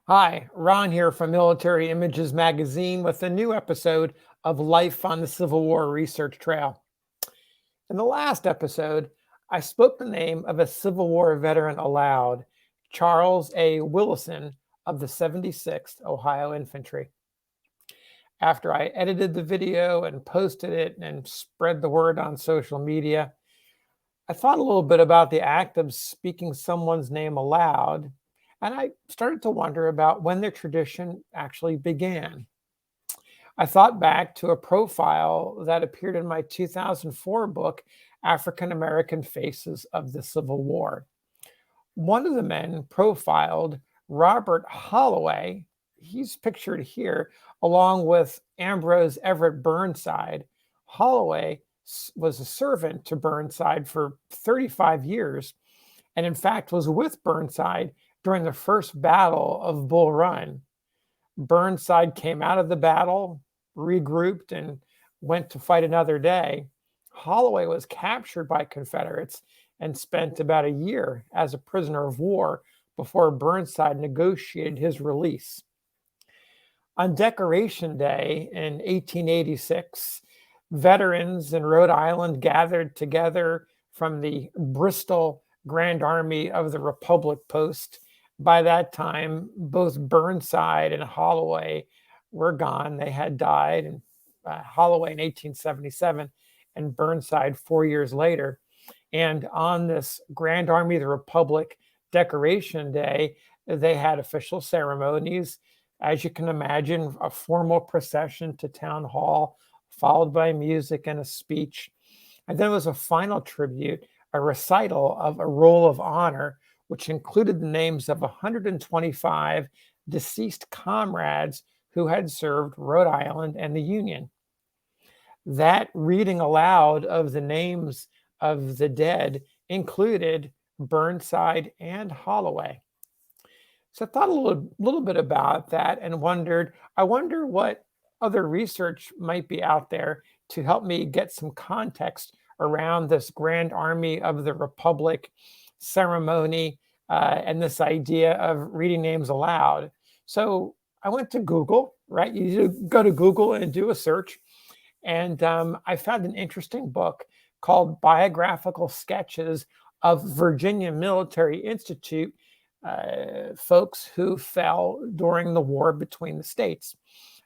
Hi, Ron here from Military Images Magazine with a new episode of Life on the Civil War Research Trail. In the last episode, I spoke the name of a Civil War veteran aloud, Charles A. Willison of the 76th Ohio Infantry. After I edited the video and posted it and spread the word on social media, I thought a little bit about the act of speaking someone's name aloud, and I started to wonder about when their tradition actually began. I thought back to a profile that appeared in my 2004 book, African American Faces of the Civil War. One of the men profiled, Robert Holloway, he's pictured here, along with Ambrose Everett Burnside. Holloway was a servant to Burnside for 35 years, and in fact was with Burnside during the first battle of Bull Run. Burnside came out of the battle, regrouped, and went to fight another day. Holloway was captured by Confederates and spent about a year as a prisoner of war before Burnside negotiated his release. On Decoration Day in 1886, veterans in Rhode Island gathered together from the Bristol Grand Army of the Republic Post. By that time, both Burnside and Holloway were gone. They had died, and Holloway in 1877 and Burnside 4 years later. And on this Grand Army of the Republic Decoration Day, they had official ceremonies. As you can imagine, a formal procession to town hall, followed by music and a speech. And then there was a final tribute, a recital of a roll of honor, which included the names of 125 deceased comrades who had served Rhode Island and the Union. That reading aloud of the names of the dead included Burnside and Holloway. So I thought a little bit about that and I wonder what other research might be out there to help me get some context around this Grand Army of the Republic ceremony and this idea of reading names aloud. So I went to Google, right? You go to Google and do a search. And I found an interesting book called Biographical Sketches of Virginia Military Institute folks who fell during the war between the states.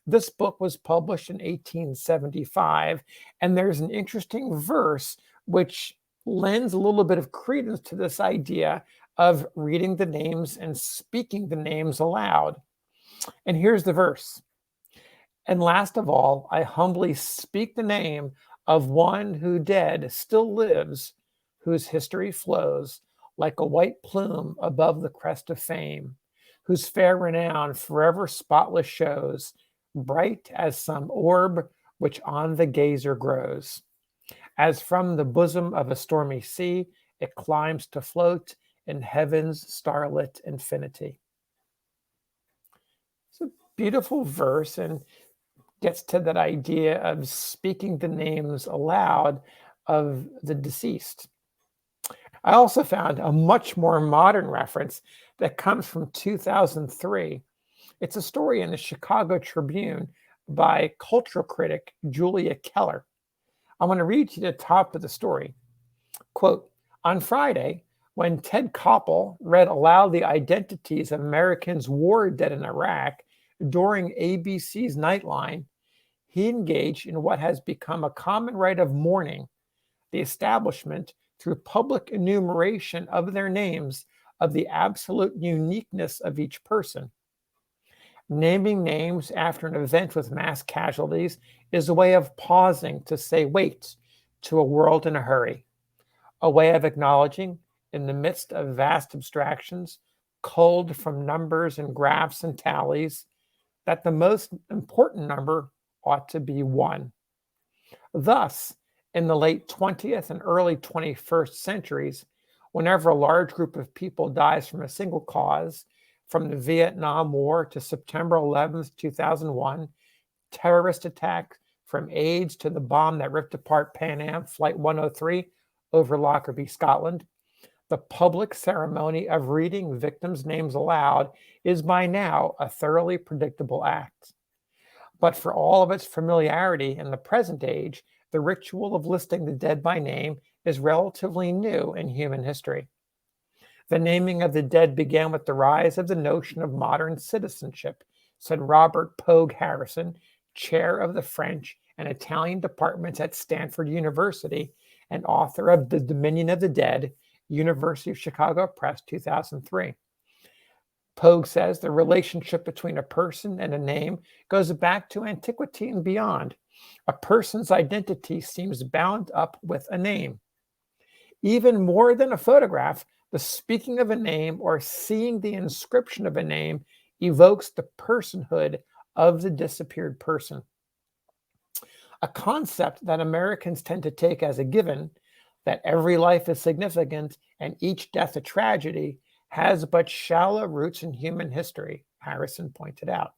This book was published in 1875, and there's an interesting verse which lends a little bit of credence to this idea of reading the names and speaking the names aloud. And here's the verse. And last of all, I humbly speak the name of one who dead still lives, whose history flows like a white plume above the crest of fame, whose fair renown forever spotless shows, bright as some orb which on the gazer grows. As from the bosom of a stormy sea, it climbs to float in heaven's starlit infinity. It's a beautiful verse and gets to that idea of speaking the names aloud of the deceased. I also found a much more modern reference that comes from 2003. It's a story in the Chicago Tribune by cultural critic Julia Keller. I'm going to read to you the top of the story. Quote, on Friday, when Ted Koppel read aloud the identities of Americans war dead in Iraq during ABC's Nightline, he engaged in what has become a common rite of mourning, the establishment through public enumeration of their names of the absolute uniqueness of each person. Naming names after an event with mass casualties is a way of pausing to say wait to a world in a hurry, a way of acknowledging, in the midst of vast abstractions, culled from numbers and graphs and tallies, that the most important number ought to be one. Thus, in the late 20th and early 21st centuries, whenever a large group of people dies from a single cause, from the Vietnam War to September 11th, 2001, terrorist attack, from AIDS to the bomb that ripped apart Pan Am Flight 103 over Lockerbie, Scotland, The public ceremony of reading victims' names aloud is by now a thoroughly predictable act. But for all of its familiarity in the present age, the ritual of listing the dead by name is relatively new in human history. The naming of the dead began with the rise of the notion of modern citizenship, said Robert Pogue Harrison, chair of the French and Italian departments at Stanford University and author of The Dominion of the Dead, University of Chicago Press, 2003. Pogue says the relationship between a person and a name goes back to antiquity and beyond. A person's identity seems bound up with a name. Even more than a photograph, the speaking of a name or seeing the inscription of a name evokes the personhood of the disappeared person. A concept that Americans tend to take as a given, that every life is significant and each death a tragedy, has but shallow roots in human history, Harrison pointed out.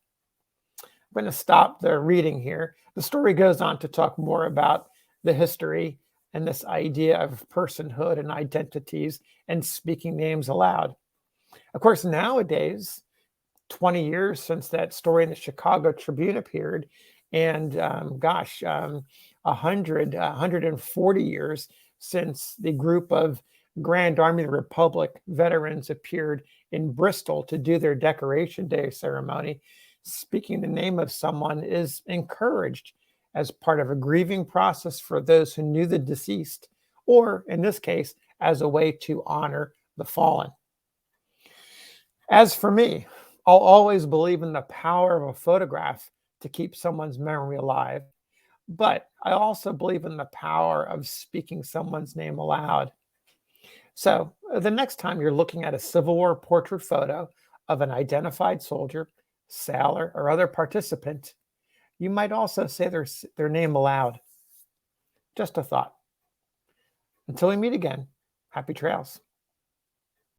I'm going to stop the reading here. The story goes on to talk more about the history and this idea of personhood and identities and speaking names aloud. Of course, nowadays, 20 years since that story in the Chicago Tribune appeared, and 140 years since the group of Grand Army of the Republic veterans appeared in Bristol to do their Decoration Day ceremony, speaking the name of someone is encouraged as part of a grieving process for those who knew the deceased, or in this case, as a way to honor the fallen. As for me, I'll always believe in the power of a photograph to keep someone's memory alive, but I also believe in the power of speaking someone's name aloud. So the next time you're looking at a Civil War portrait photo of an identified soldier, sailor, or other participant, you might also say their name aloud. Just a thought. Until we meet again, happy trails.